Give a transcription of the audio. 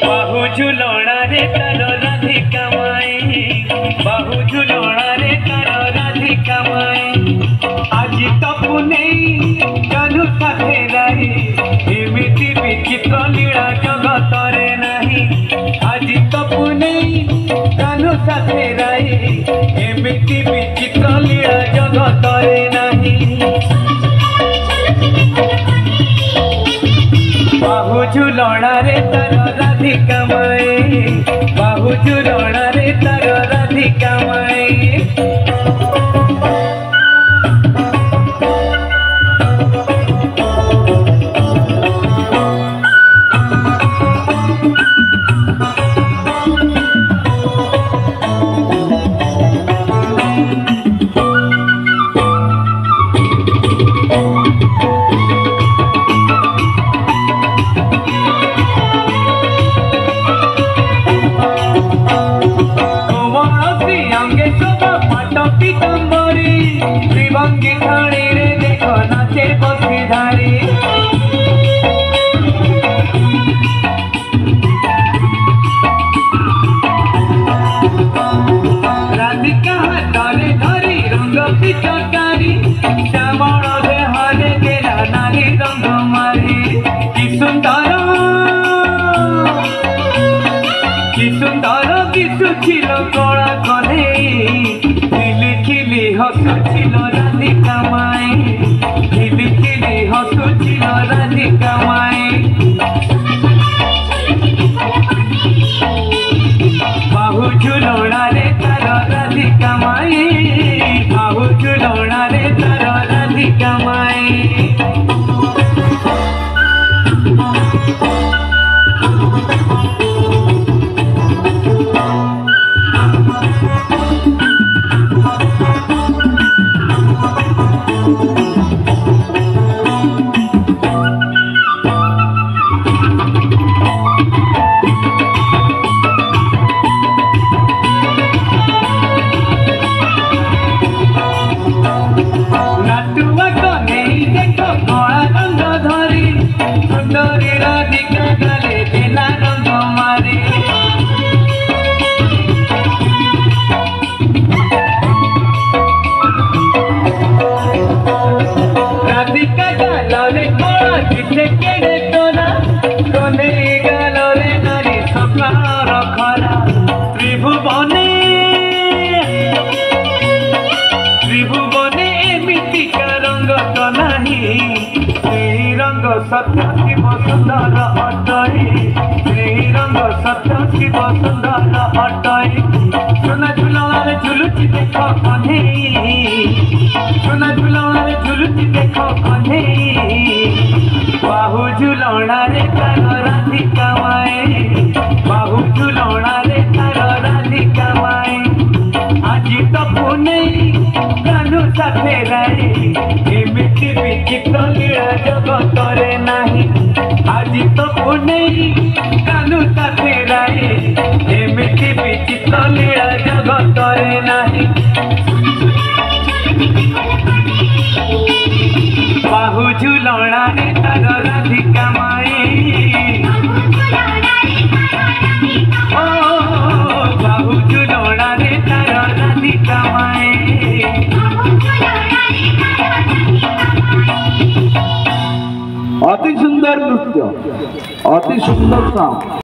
बाहु झुलना रे तार राधिका माई, बाहु झुलना रे तार राधिका माई। आज तपु नहीं कान्हू साथे राई, एमिति विचित्र लीला जगत रे नहीं। आज तपु नहीं कान्हू साथे राई, एमिति विचित्र लीला जगत रे नहीं। बाहु झुलना रे तार राधिका माई, बाहु झुलना रे तार राधिका माई। त्रिभंगी थाने रे देखो नाचे बसीधारी, राधिका हाथरे धरी रंग पिचकारी, श्यामल देहरे गेला नाली रंग मारी। कि सुंदर दिशुछिल कला कने, खिली खिली हसुछिल राधिका माई, खिली खिली हसुछिल राधिका माई। बाहु झुलना रे तार राधिका माई, बाहु झुलना रे तार राधिका माई। सुंदरी राधिका गले देला रंग मारे, राधिका गले कला किसे केड़े तोला, कोने गले नारी सपना रखला। त्रिभुवने एमितिका रंग तो नहीं, रंग सत्य शिव सुंदर अटई, रंग सत्य शिव सुंदर अटई। सोना झुलना रे झुलुची देख कन्हे, सोना झुलना रे झुलुची देख कन्हे। बाहु झुलना रे तार राधिका माई, बाहु झुलना रे तार राधिका माई। आज तपु नहीं कान्हू साथे राई, एमिति विचित्र लीला जगत रे नहीं। आज तपु नहीं कान्हू साथे राई, एमिति विचित्र लीला जगत रे नहीं। बाहु झुलना रे तार राधिका माई, ओ बाहु झुलना रे तार राधिका माई। अति सुंदर नृत्य, अति सुंदर काम।